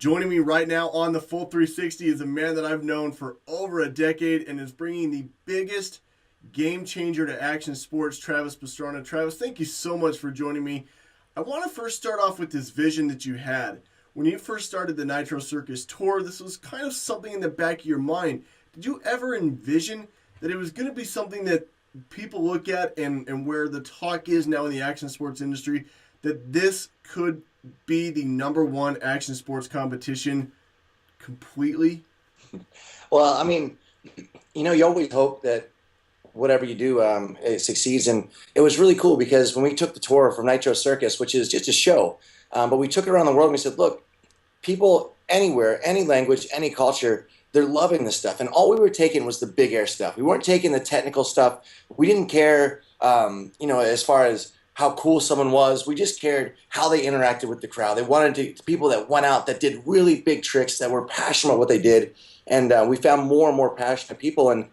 Joining me right now on the Full 360 is a man that I've known for over a decade and is bringing the biggest game changer to action sports, Travis Pastrana. Travis, thank you so much for joining me. I want to first start off with this vision that you had. When you first started the Nitro Circus tour, this was kind of something in the back of your mind. Did you ever envision that it was going to be something that people look at and where the talk is now in the action sports industry, that this could be the number one action sports competition completely? Well, I mean, you always hope that whatever you do, it succeeds. And it was really cool because when we took the tour from Nitro Circus, which is just a show, but we took it around the world and we said, look, people anywhere, any language, any culture, they're loving this stuff. And all we were taking was the big air stuff. We weren't taking the technical stuff. We didn't care, as far as how cool someone was. We just cared how they interacted with the crowd. They wanted people that went out that did really big tricks, that were passionate about what they did. And we found more and more passionate people. And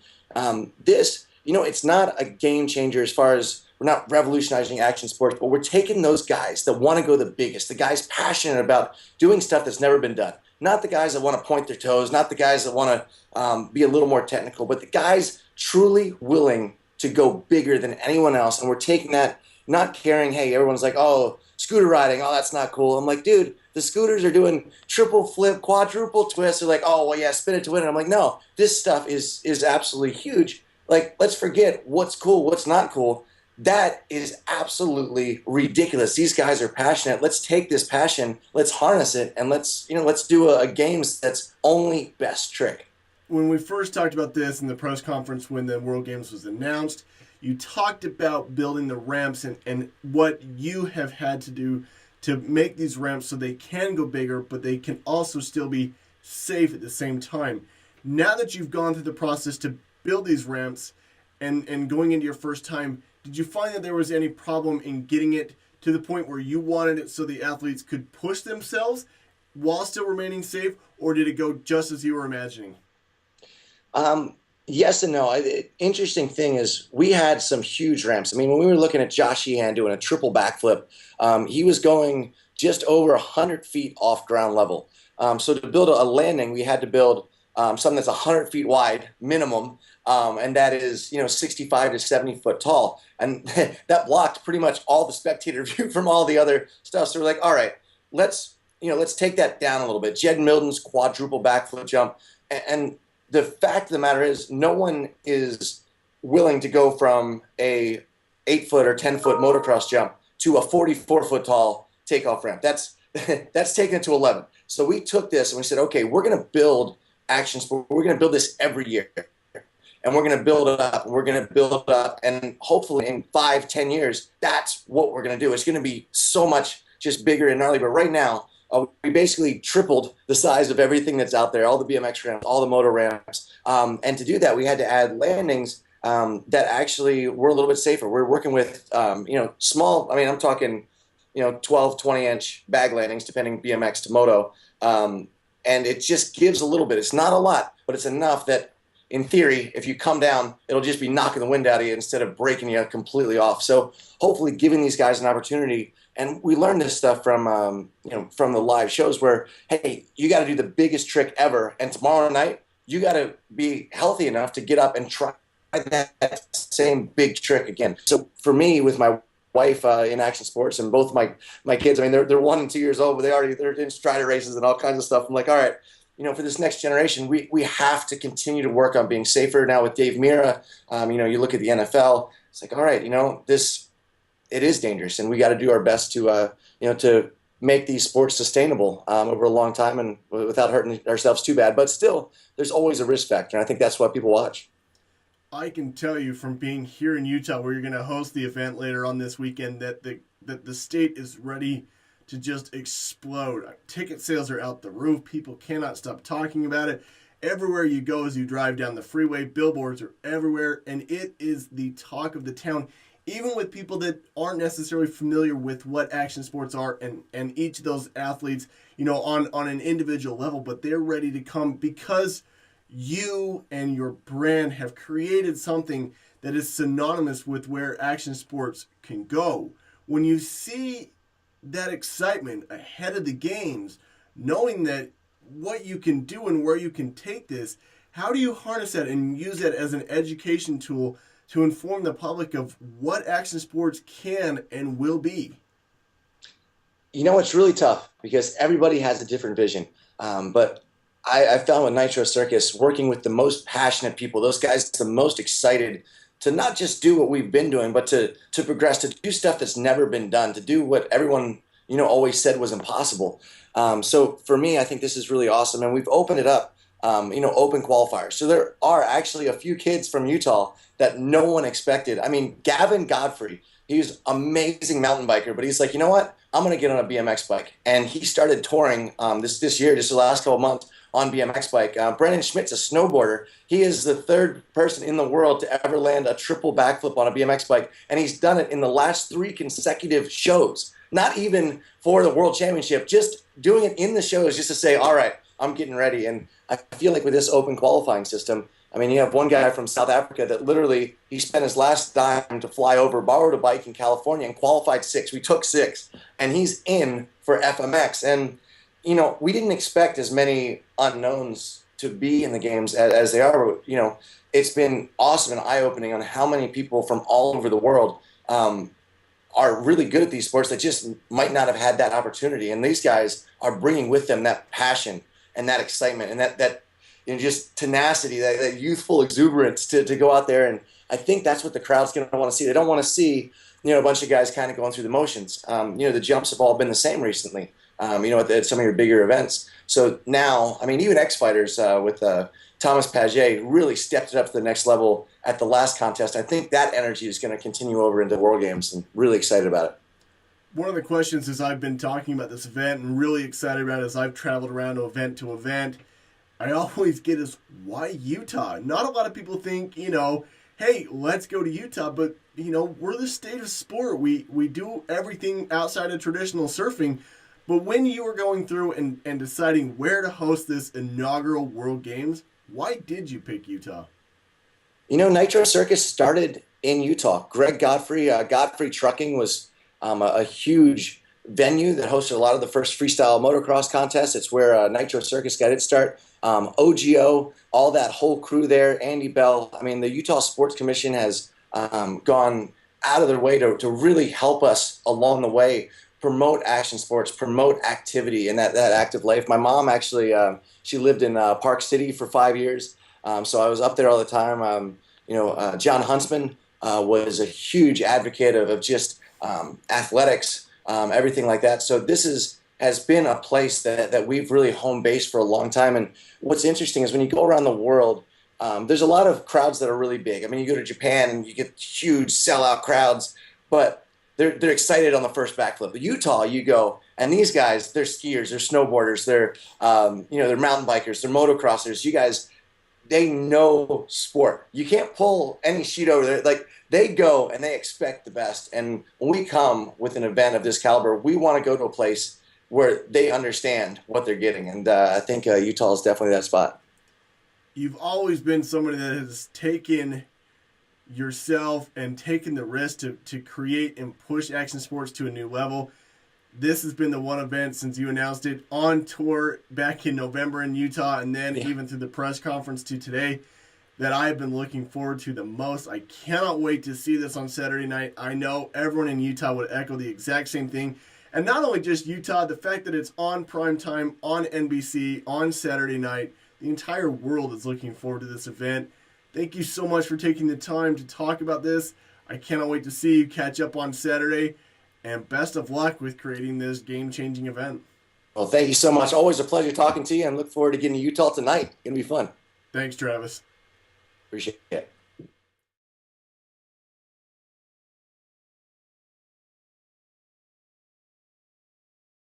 it's not a game changer as far as we're not revolutionizing action sports, but we're taking those guys that want to go the biggest, the guys passionate about doing stuff that's never been done. Not the guys that want to point their toes, not the guys that want to be a little more technical, but the guys truly willing to go bigger than anyone else. And we're taking that, not caring, hey, everyone's like, oh, scooter riding, oh, that's not cool. I'm like, dude, the scooters are doing triple flip, quadruple twist. They're like, oh, well, yeah, spin it to win. And I'm like, no, this stuff is absolutely huge. Like, let's forget what's cool, what's not cool. That is absolutely ridiculous. These guys are passionate. Let's take this passion, let's harness it, and let's do a games that's only best trick. When we first talked about this in the press conference when the World Games was announced, you talked about building the ramps and what you have had to do to make these ramps so they can go bigger, but they can also still be safe at the same time. Now that you've gone through the process to build these ramps and going into your first time, did you find that there was any problem in getting it to the point where you wanted it so the athletes could push themselves while still remaining safe, or did it go just as you were imagining? Yes and no. Interesting thing is we had some huge ramps. I mean, when we were looking at Josh Sheehan doing a triple backflip, he was going just over 100 feet off ground level. So to build a landing, we had to build something that's 100 feet wide minimum, and that is 65 to 70 foot tall, and that blocked pretty much all the spectator view from all the other stuff. So we're like, all right, let's take that down a little bit. Jed Milton's quadruple backflip jump, and the fact of the matter is, no one is willing to go from a 8-foot or 10-foot motocross jump to a 44-foot tall takeoff ramp. That's taken it to 11. So we took this and we said, okay, we're going to build action sport. We're going to build this every year. And we're going to build it up, and we're going to build it up, and hopefully in 5-10 years, that's what we're going to do. It's going to be so much just bigger and gnarly. But right now, we basically tripled the size of everything that's out there, all the BMX ramps, all the moto ramps. And to do that, we had to add landings that actually were a little bit safer. We're working with, small, I'm talking, 12, 20-inch bag landings, depending BMX to moto. And it just gives a little bit. It's not a lot, but it's enough that, in theory, if you come down, it'll just be knocking the wind out of you instead of breaking you completely off. So hopefully giving these guys an opportunity. And we learned this stuff from the live shows where, hey, you got to do the biggest trick ever. And tomorrow night, you got to be healthy enough to get up and try that same big trick again. So for me, with my wife in action sports and both my kids, they're 1 and 2 years old, but they're in Strider races and all kinds of stuff. I'm like, all right, for this next generation, we have to continue to work on being safer. Now with Dave Mira, you look at the NFL, it's like, all right, it is dangerous, and we got to do our best to make these sports sustainable over a long time and without hurting ourselves too bad. But still, there's always a risk factor, and I think that's why people watch. I can tell you from being here in Utah, where you're going to host the event later on this weekend, that the state is ready to just explode. Ticket sales are out the roof. People cannot stop talking about it. Everywhere you go as you drive down the freeway, billboards are everywhere, and it is the talk of the town, even with people that aren't necessarily familiar with what action sports are and each of those athletes, on an individual level, but they're ready to come because you and your brand have created something that is synonymous with where action sports can go. When you see that excitement ahead of the games, knowing that what you can do and where you can take this, how do you harness that and use it as an education tool to inform the public of what action sports can and will be? You know, it's really tough because everybody has a different vision. But I found with Nitro Circus, working with the most passionate people, those guys the most excited to not just do what we've been doing, but to progress, to do stuff that's never been done, to do what everyone, always said was impossible. So for me, I think this is really awesome. And we've opened it up, open qualifiers. So there are actually a few kids from Utah that no one expected. I mean, Gavin Godfrey, he's an amazing mountain biker, but he's like, you know what? I'm going to get on a BMX bike. And he started touring this year, just the last couple of months, on BMX bike. Brennan Schmidt's a snowboarder. He is the third person in the world to ever land a triple backflip on a BMX bike, and he's done it in the last 3 consecutive shows. Not even for the World Championship, just doing it in the shows just to say, all right, I'm getting ready. And I feel like with this open qualifying system, I mean, you have one guy from South Africa that literally, he spent his last dime to fly over, borrowed a bike in California, and qualified 6. We took 6, and he's in for FMX. And, we didn't expect as many unknowns to be in the games as they are. But, it's been awesome and eye-opening on how many people from all over the world are really good at these sports that just might not have had that opportunity. And these guys are bringing with them that passion and that excitement and that just tenacity, that youthful exuberance to go out there. And I think that's what the crowd's going to want to see. They don't want to see, a bunch of guys kind of going through the motions. The jumps have all been the same recently, at some of your bigger events. So now, I mean, even X-Fighters with Thomas Paget really stepped it up to the next level at the last contest. I think that energy is going to continue over into World Games, and really excited about it. One of the questions as I've been talking about this event and really excited about it as I've traveled around to event, I always get is, why Utah? Not a lot of people think, hey, let's go to Utah, but, we're the state of sport. We do everything outside of traditional surfing. But when you were going through and deciding where to host this inaugural World Games, why did you pick Utah? Nitro Circus started in Utah. Greg Godfrey, Godfrey Trucking was a huge venue that hosted a lot of the first freestyle motocross contests. It's where Nitro Circus got its start. OGO, all that whole crew there, Andy Bell. I mean, the Utah Sports Commission has gone out of their way to really help us along the way, promote action sports, promote activity and that active life. My mom actually, she lived in Park City for 5 years, so I was up there all the time. John Huntsman was a huge advocate of just athletics, everything like that. So this has been a place that we've really home based for a long time. And what's interesting is when you go around the world, there's a lot of crowds that are really big. I mean, you go to Japan and you get huge sellout crowds, but they're excited on the first backflip. But Utah, you go, and these guys, they're skiers, they're snowboarders, they're they're mountain bikers, they're motocrossers. You guys, they know sport. You can't pull any sheet over there. Like, they go and they expect the best. And when we come with an event of this caliber, we want to go to a place where they understand what they're getting. And I think Utah is definitely that spot. You've always been somebody that has taken yourself and taken the risk to create and push action sports to a new level. This has been the one event since you announced it on tour back in November in Utah, and then even through the press conference to today, that I have been looking forward to the most. I cannot wait to see this on Saturday night. I know everyone in Utah would echo the exact same thing. And not only just Utah, the fact that it's on primetime, on NBC, on Saturday night, the entire world is looking forward to this event. Thank you so much for taking the time to talk about this. I cannot wait to see you catch up on Saturday. And best of luck with creating this game-changing event. Well, thank you so much. Always a pleasure talking to you, and look forward to getting to Utah tonight. It's going to be fun. Thanks, Travis. Appreciate it.